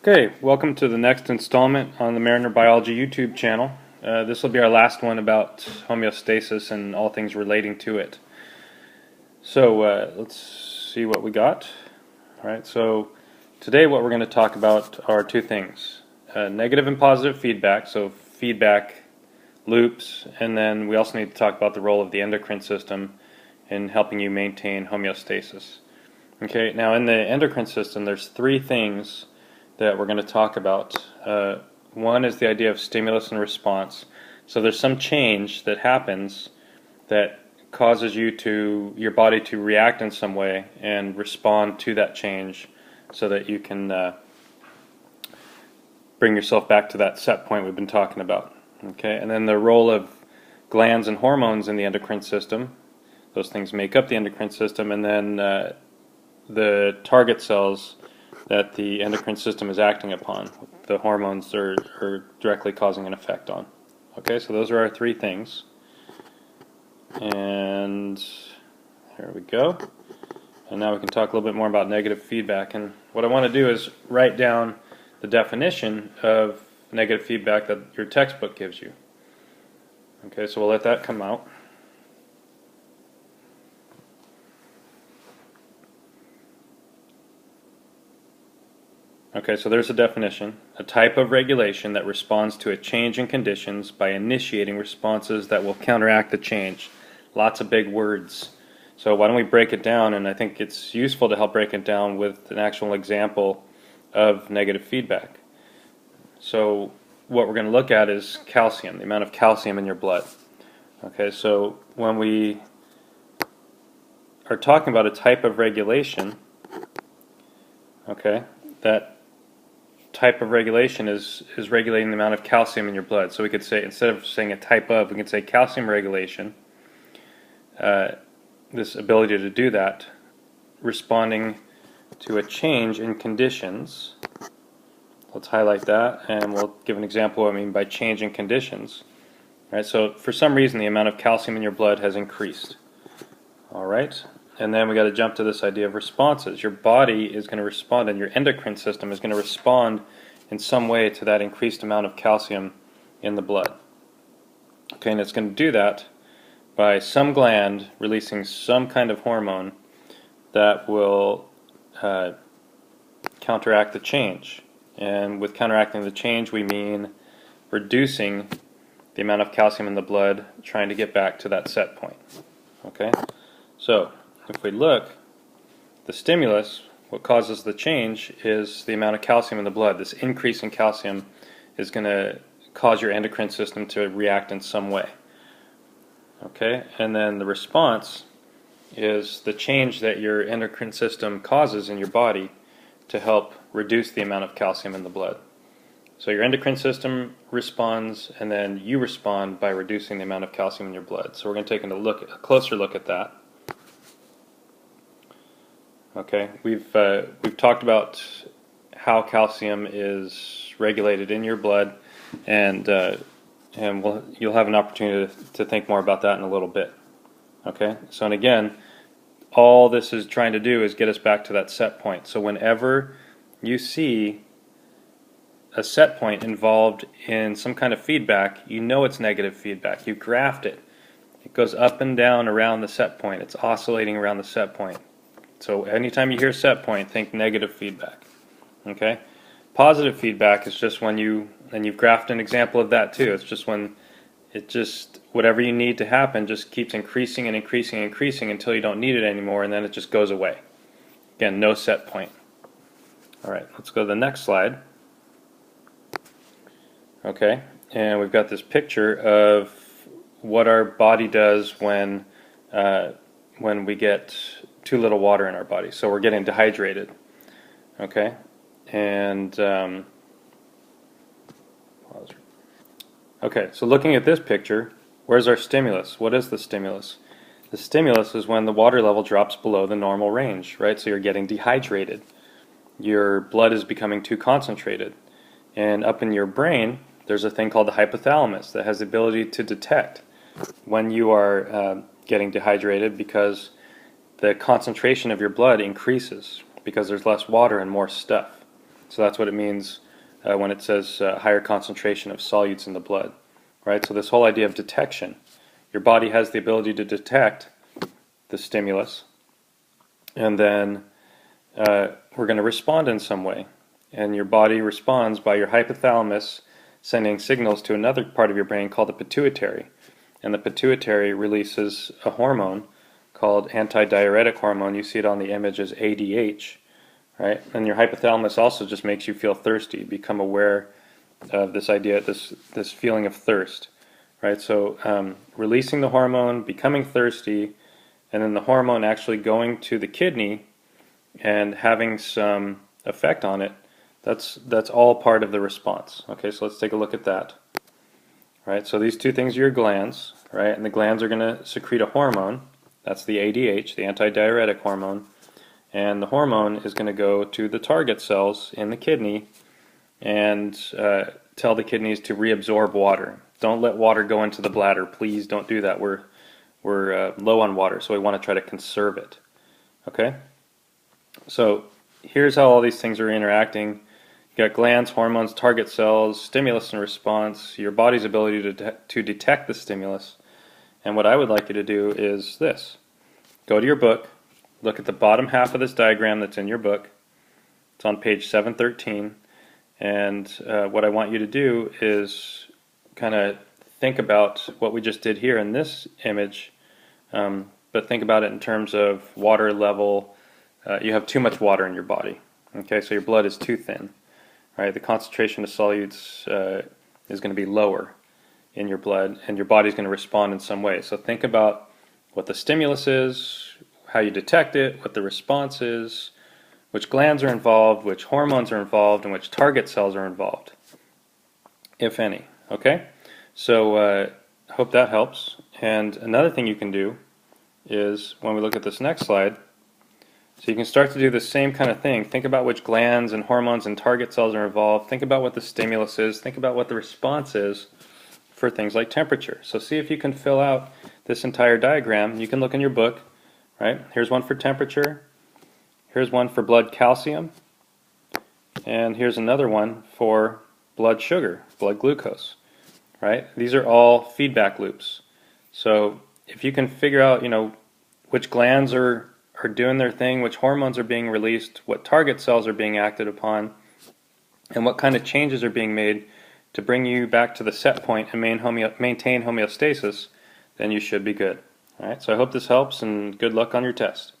Okay, welcome to the next installment on the Mariner Biology YouTube channel. This will be our last one about homeostasis and all things relating to it. So let's see what we got. Alright, so today what we're going to talk about are two things. Negative and positive feedback, so feedback loops, and then we also need to talk about the role of the endocrine system in helping you maintain homeostasis. Okay, now in the endocrine system there's three things that we're going to talk about. One is the idea of stimulus and response. So there's some change that happens that causes your body to react in some way and respond to that change so that you can bring yourself back to that set point we've been talking about. Okay, and then the role of glands and hormones in the endocrine system. Those things make up the endocrine system, and then the target cells that the endocrine system is acting upon, the hormones are directly causing an effect on. Okay, so those are our three things. And here we go. And now we can talk a little bit more about negative feedback. And what I want to do is write down the definition of negative feedback that your textbook gives you. Okay, so we'll let that come out. Okay, so there's a definition. A type of regulation that responds to a change in conditions by initiating responses that will counteract the change. Lots of big words. So why don't we break it down, and I think it's useful to help break it down with an actual example of negative feedback. So what we're going to look at is calcium, the amount of calcium in your blood. Okay, so when we are talking about a type of regulation, okay, that type of regulation is regulating the amount of calcium in your blood. So we could say, instead of saying a type of, we could say calcium regulation. This ability to do that, responding to a change in conditions. Let's highlight that, and we'll give an example of what I mean by change in conditions. All right, so for some reason the amount of calcium in your blood has increased. All right. And then we got to jump to this idea of responses. Your body is going to respond, and your endocrine system is going to respond in some way to that increased amount of calcium in the blood. Okay, and it's going to do that by some gland releasing some kind of hormone that will counteract the change. And with counteracting the change, we mean reducing the amount of calcium in the blood, trying to get back to that set point. Okay, so if we look, the stimulus, what causes the change, is the amount of calcium in the blood. This increase in calcium is going to cause your endocrine system to react in some way. Okay, and then the response is the change that your endocrine system causes in your body to help reduce the amount of calcium in the blood. So your endocrine system responds, and then you respond by reducing the amount of calcium in your blood. So we're going to take a closer look at that. Okay, we've talked about how calcium is regulated in your blood, and you'll have an opportunity to think more about that in a little bit. Okay, so and again, all this is trying to do is get us back to that set point. So whenever you see a set point involved in some kind of feedback, you know it's negative feedback. You graphed it. It goes up and down around the set point. It's oscillating around the set point. So anytime you hear set point, think negative feedback. Okay? Positive feedback is just when and you've graphed an example of that too. It's just when whatever you need to happen just keeps increasing and increasing and increasing until you don't need it anymore, and then it just goes away. Again, no set point. Alright, let's go to the next slide. Okay, and we've got this picture of what our body does when we get too little water in our body. So we're getting dehydrated. Okay, and okay, so looking at this picture, where's our stimulus? What is the stimulus? The stimulus is when the water level drops below the normal range, right? So you're getting dehydrated. Your blood is becoming too concentrated. And up in your brain, there's a thing called the hypothalamus that has the ability to detect when you are getting dehydrated, because the concentration of your blood increases because there's less water and more stuff. So that's what it means when it says higher concentration of solutes in the blood, right? So this whole idea of detection, your body has the ability to detect the stimulus, and then we're going to respond in some way. And your body responds by your hypothalamus sending signals to another part of your brain called the pituitary. And the pituitary releases a hormone called antidiuretic hormone. You see it on the image as ADH, right? And your hypothalamus also just makes you feel thirsty, become aware of this idea, this feeling of thirst, right? So releasing the hormone, becoming thirsty, and then the hormone actually going to the kidney and having some effect on it, that's all part of the response. Okay, so let's take a look at that. Right, so these two things are your glands, right? And the glands are going to secrete a hormone. That's the ADH, the antidiuretic hormone. And the hormone is going to go to the target cells in the kidney and tell the kidneys to reabsorb water. Don't let water go into the bladder. Please don't do that. We're low on water, so we want to try to conserve it. Okay? So here's how all these things are interacting. You got glands, hormones, target cells, stimulus and response, your body's ability to detect the stimulus. And what I would like you to do is this. Go to your book, look at the bottom half of this diagram that's in your book. It's on page 713. And what I want you to do is kind of think about what we just did here in this image, but think about it in terms of water level. You have too much water in your body. Okay, so your blood is too thin. Right, the concentration of solutes is going to be lower in your blood, and your body's going to respond in some way. So think about what the stimulus is, how you detect it, what the response is, which glands are involved, which hormones are involved, and which target cells are involved, if any. Okay? So I hope that helps. And another thing you can do is, when we look at this next slide, so you can start to do the same kind of thing. Think about which glands and hormones and target cells are involved. Think about what the stimulus is. Think about what the response is for things like temperature. So see if you can fill out this entire diagram. You can look in your book, right? Here's one for temperature. Here's one for blood calcium. And here's another one for blood sugar, blood glucose, right? These are all feedback loops. So if you can figure out, which glands are doing their thing, which hormones are being released, what target cells are being acted upon, and what kind of changes are being made to bring you back to the set point and maintain homeostasis, then you should be good. All right, so I hope this helps, and good luck on your test.